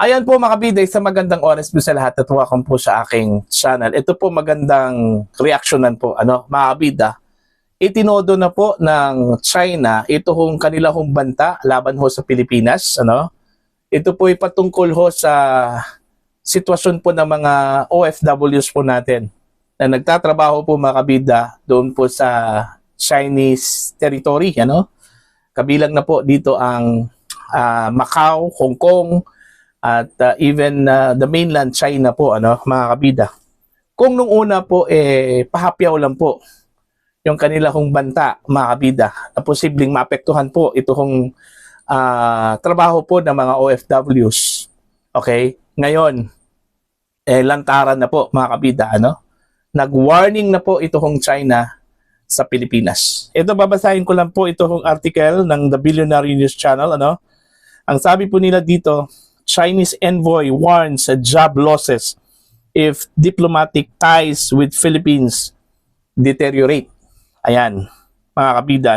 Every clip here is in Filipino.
Ayan po mga kabida, isang magandang oras po sa lahat at welcome po sa aking channel. Ito po magandang reaksyonan po, mga kabida. Itinodo na po ng China ito hong kanila hong banta laban ho sa Pilipinas. Ito po ay patungkol ho sa sitwasyon po ng mga OFWs po natin na nagtatrabaho po mga kabida doon po sa Chinese territory. Kabilang na po dito ang Macau, Hong Kong, at even the mainland China po, mga kabida. Kung nung una po, pahapyaw lang po yung kanila hong banta, mga kabida, na posibleng maapektuhan po ito hong trabaho po ng mga OFWs. Okay? Ngayon, lantaran na po, mga kabida, nag-warning na po ito hong China sa Pilipinas. Ito, babasahin ko lang po ito hong article ng The Billionaire News Channel, Ang sabi po nila dito, Chinese envoy warns job losses if diplomatic ties with Philippines deteriorate. Ayan, mga kabida,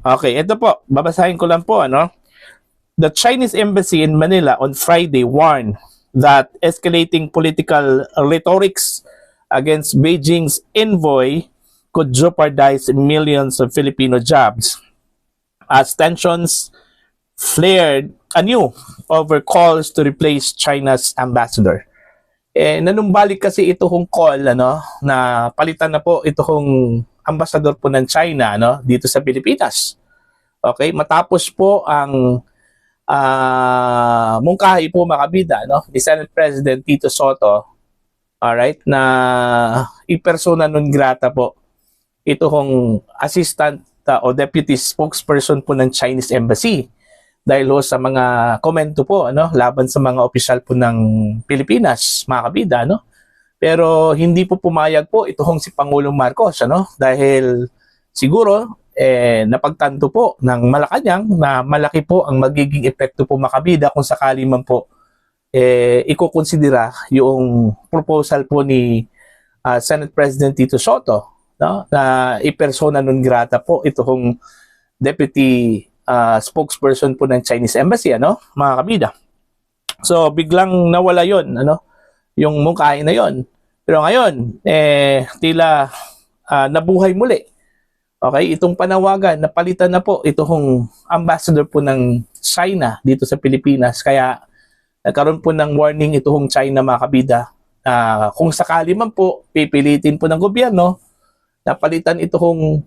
Okay, ito po, babasahin ko lang po, The Chinese embassy in Manila on Friday warned that escalating political rhetorics against Beijing's envoy could jeopardize millions of Filipino jobs as tensions flared anew over calls to replace China's ambassador. Nanumbalik kasi ito hong call na palitan na po ito hong ambassador po ng China dito sa Pilipinas. Okay, matapos po ang mungkahi po mga kabida ni Senate President Tito Sotto, alright, na i-persona non grata po ito hong assistant o deputy spokesperson po ng Chinese embassy dahil ho sa mga komento po laban sa mga opisyal po ng Pilipinas, mga kabida, pero hindi po pumayag po ito hong si Pangulong Marcos dahil siguro napagtanto po ng Malacanang na malaki po ang magiging epekto po, mga kabida, kung sakali man po ikukonsidera yung proposal po ni Senate President Tito Sotto na i-persona non grata po ito hong deputy spokesperson po ng Chinese embassy, mga kabida. So biglang nawala yon, yung mungkahi na yon. Pero ngayon, tila nabuhay muli. Okay, itong panawagan, napalitan na po itong ambassador po ng China dito sa Pilipinas. Kaya nagkaroon po ng warning itong China, mga kabida, kung sakali man po pipilitin po ng gobyerno na palitan itong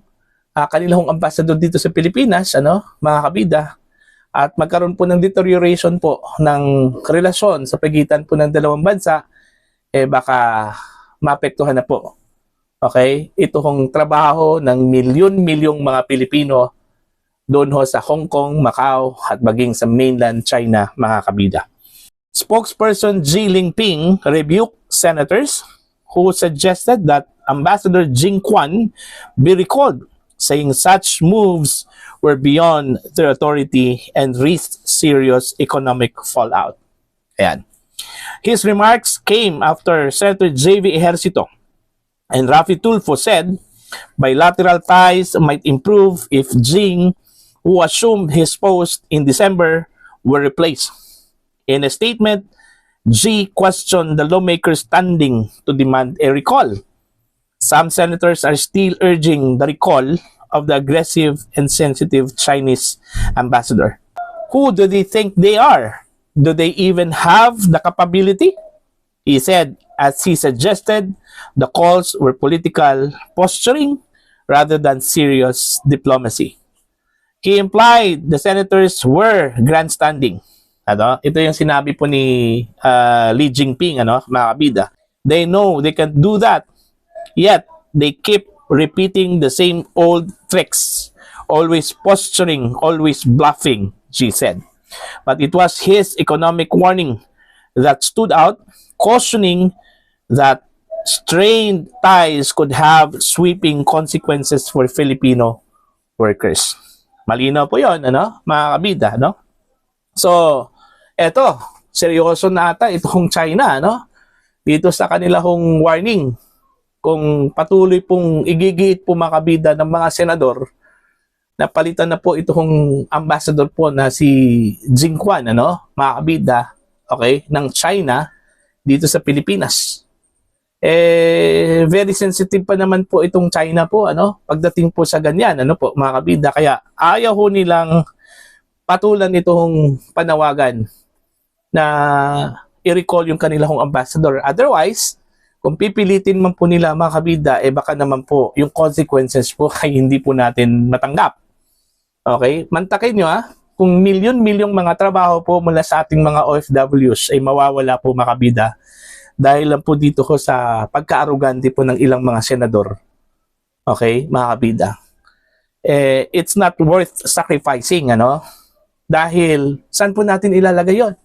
kanilang ambassador dito sa Pilipinas, mga kabida, at magkaroon po ng deterioration po ng relasyon sa pagitan po ng dalawang bansa, baka maapektuhan na po. Okay? Ito hong trabaho ng milyon-milyong mga Pilipino doon ho sa Hong Kong, Macau, at maging sa mainland China, mga kabida. Spokesperson Xi Jinping rebuked senators who suggested that Ambassador Jing Quan be recalled, saying such moves were beyond their authority and risked serious economic fallout. Ayan. His remarks came after Senator J.V. Ejercito and Rafi Tulfo said bilateral ties might improve if Jing, who assumed his post in December, were replaced. In a statement, Xi questioned the lawmakers standing to demand a recall. Some senators are still urging the recall of the aggressive and sensitive Chinese ambassador. Who do they think they are? Do they even have the capability? He said, as he suggested, the calls were political posturing rather than serious diplomacy. He implied the senators were grandstanding. Ito yung sinabi po ni Xi Jinping, mga kabida. They know they can do that. Yet, they keep repeating the same old tricks, always posturing, always bluffing, Xi said. But it was his economic warning that stood out, cautioning that strained ties could have sweeping consequences for Filipino workers. Malinaw po yun, mga kabida, So, eto, seryoso na ata itong China, dito sa kanilang warning. Kung patuloy pong igigiit po, mga kabida, ng mga senador napalitan na po itong ambassador po na si Jing Quan, mga kabida, okay, ng China dito sa Pilipinas. Very sensitive pa naman po itong China po, pagdating po sa ganyan, mga kabida. Kaya ayaw ho nilang patulan itong panawagan na i-recall yung kanila hong ambassador. Otherwise, kung pipilitin man po nila mga kabida, baka naman po yung consequences po ay hindi po natin matanggap. Okay? Mantakin nyo kung milyon-milyong mga trabaho po mula sa ating mga OFWs ay mawawala po mga kabida dahil lang po dito ko sa pagka-arugante po ng ilang mga senador. Okay? Mga kabida. It's not worth sacrificing, dahil saan po natin ilalagay yon?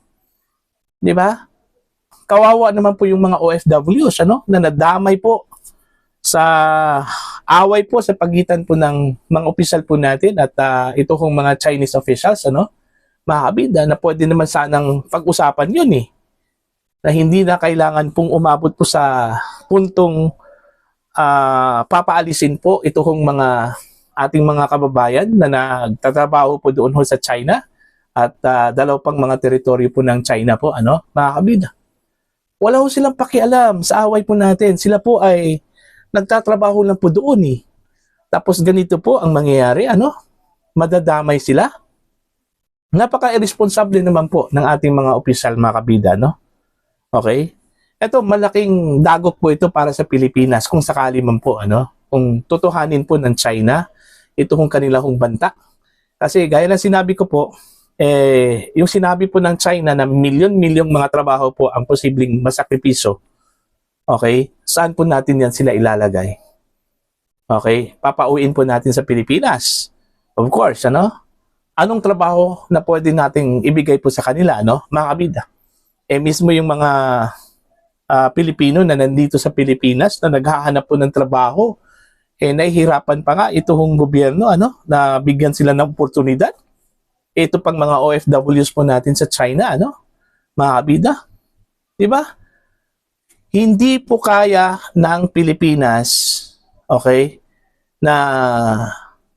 Di ba? Kawawa naman po yung mga OFWs na nadamay po sa away po sa pagitan po ng mga opisyal po natin at ito kong mga Chinese officials, mga kabida, na pwede naman sanang pag-usapan yun na hindi na kailangan pong umabot po sa puntong papaalisin po ito kong mga ating mga kababayan na nagtatrabaho po doon sa China at dalaw pang mga teritoryo po ng China po, mga kabida. Wala ho silang pakialam sa away po natin. Sila po ay nagtatrabaho lang po doon Tapos ganito po ang mangyayari, madadamay sila. Napaka-irresponsable naman po ng ating mga opisyal, mga kabida, Okay? Ito, malaking dagok po ito para sa Pilipinas kung sakali man po, kung tutuhanin po ng China, ito kung kanila hong banta. Kasi gaya ng sinabi ko po, yung sinabi po ng China na milyon-milyong mga trabaho po ang posibleng masakripiso, okay, saan po natin yan sila ilalagay? Okay, papauwiin po natin sa Pilipinas. Of course, anong trabaho na pwede nating ibigay po sa kanila, mga kabida? Mismo yung mga Pilipino na nandito sa Pilipinas na naghahanap po ng trabaho, nahihirapan pa nga itong gobyerno, na bigyan sila ng oportunidad. Ito pang mga OFWs po natin sa China, mga kabida. Diba? Hindi po kaya ng Pilipinas, okay, na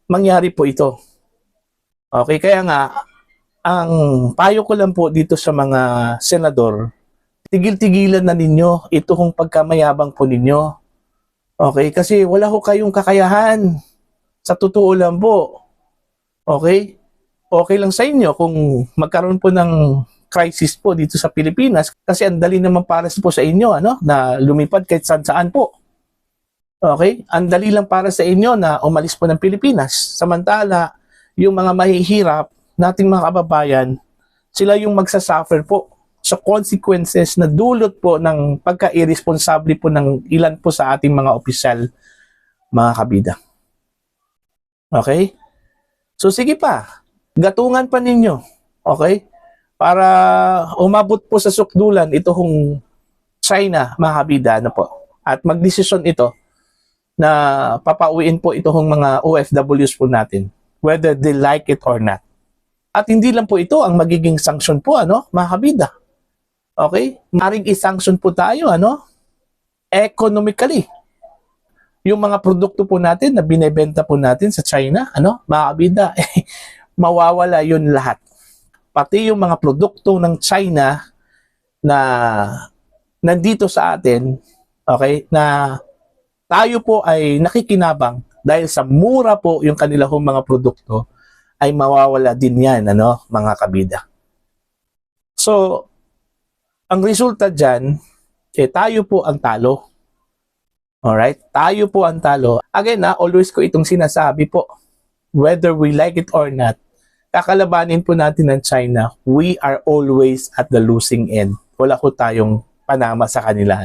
mangyari po ito. Okay, kaya nga, ang payo ko lang po dito sa mga senador, tigil-tigilan na ninyo ito kung pagkamayabang po ninyo. Okay, kasi wala ho kayong kakayahan. Sa totoo lang po. Okay? Okay lang sa inyo kung magkaroon po ng crisis po dito sa Pilipinas kasi ang dali naman para po sa inyo na lumipad kahit saan-saan po. Okay? Ang dali lang para sa inyo na umalis po ng Pilipinas. Samantala, yung mga mahihirap nating mga kababayan, sila yung magsasuffer po sa consequences na dulot po ng pagka-irresponsable po ng ilan po sa ating mga opisyal, mga kabida. Okay? So sige pa. Gatungan pa ninyo, okay? Para umabot po sa sukdulan ito kung China, mga kabida, po. At magdesisyon ito na papauwiin po ito kung mga OFWs po natin, whether they like it or not. At hindi lang po ito ang magiging sanction po, mga kabida. Okay? Maring i-sanction po tayo, economically. Yung mga produkto po natin na binebenta po natin sa China, mga kabida, mawawala yun lahat. Pati yung mga produkto ng China na nandito sa atin, okay, na tayo po ay nakikinabang dahil sa mura po yung kanilang mga produkto, ay mawawala din yan, mga kabida. So, ang resulta dyan, tayo po ang talo. Alright? Tayo po ang talo. Again, always ko itong sinasabi po, whether we like it or not, kakalabanin po natin ng China, we are always at the losing end. Wala ko tayong panama sa kanila,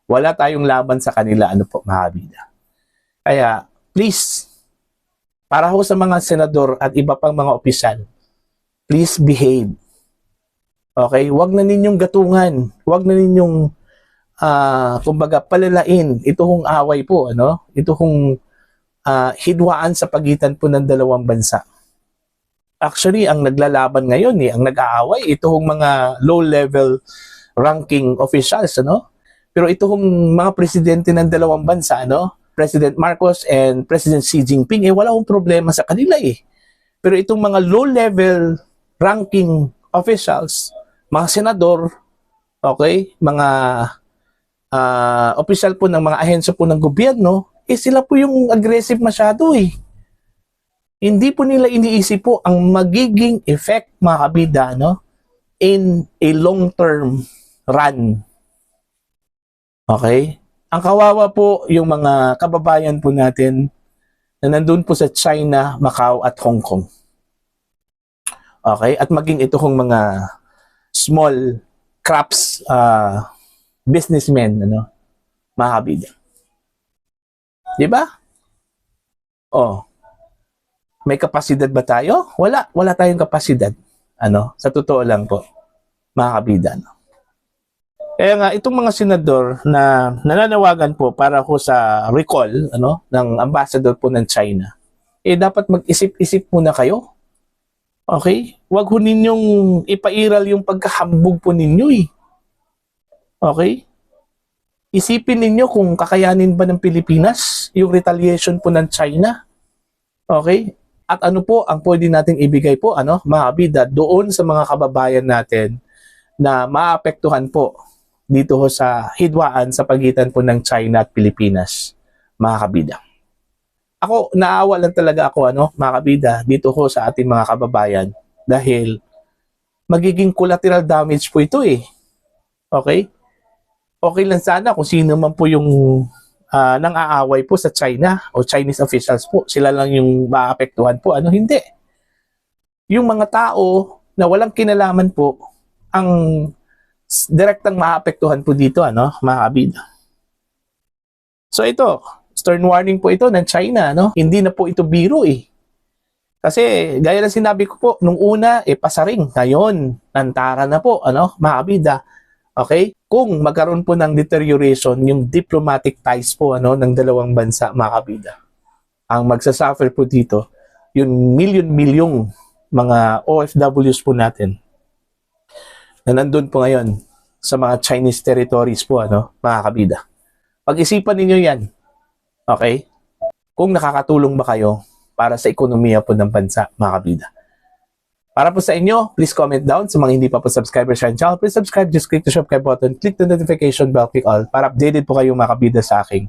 Wala tayong laban sa kanila, po, mga kabida. Kaya, please, para ho sa mga senador at iba pang mga opisyal, please behave. Okay? Huwag na ninyong gatungan. Huwag na ninyong, kumbaga, palalain. Ito hong away po, Ito hong hidwaan sa pagitan po ng dalawang bansa. Actually, ang naglalaban ngayon, ang nag-aaway, ito hong mga low-level ranking officials, Pero ito hong mga presidente ng dalawang bansa, President Marcos and President Xi Jinping, wala hong problema sa kanila, Pero itong mga low-level ranking officials, mga senador, okay, mga opisyal po ng mga ahensya po ng gobyerno, sila po yung aggressive masyado eh. Hindi po nila iniisip po ang magiging effect, mga kabida, no, in a long-term run. Okay? Ang kawawa po yung mga kababayan po natin na nandun po sa China, Macau at Hong Kong. Okay? At maging ito kong mga small crops businessmen, ano, mga kabida. Di ba? Oh. May kapasidad ba tayo? Wala. Wala tayong kapasidad. Ano? Sa totoo lang po, mga kabida. No? Kaya nga, itong mga senador na nananawagan po para ho sa recall, ano, ng ambassador po ng China, dapat mag-isip-isip muna kayo. Okay? Huwag ho ninyong ipairal yung pagkahambog po ninyo eh. Okay? Isipin ninyo kung kakayanin ba ng Pilipinas yung retaliation po ng China. Okay? At ano po ang pwede nating ibigay po, ano, mga kabida, doon sa mga kababayan natin na maapektuhan po dito ho sa hidwaan sa pagitan po ng China at Pilipinas, mga kabida. Ako, naawa lang talaga ako, ano, mga kabida, dito ho sa ating mga kababayan dahil magiging collateral damage po ito eh. Okay? Okay lang sana kung sino man po yung nang-aaway po sa China o Chinese officials po. Sila lang yung maapektuhan po. Ano, hindi. Yung mga tao na walang kinalaman po ang direktang maapektuhan po dito, ano, mga kabida. So ito, stern warning po ito ng China, no? Hindi na po ito biro eh. Kasi gaya ng sinabi ko po, nung una, pasaring. Ngayon, nantara na po, ano, mga kabida. Okay? Kung magkaroon po ng deterioration yung diplomatic ties po, ano, ng dalawang bansa, mga kabida, ang magsasuffer po dito yung milyon-milyong mga OFWs po natin na nandun po ngayon sa mga Chinese territories po, ano, mga kabida. Pag-isipan ninyo yan. Okay? Kung nakakatulong ba kayo para sa ekonomiya po ng bansa, mga kabida. Para po sa inyo, please comment down. Sa mga hindi pa po subscribers sa channel, please subscribe. Just click the subscribe button, click the notification bell, click all para updated po kayo mga kabida sa aking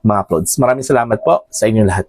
mga uploads. Maraming salamat po sa inyo lahat.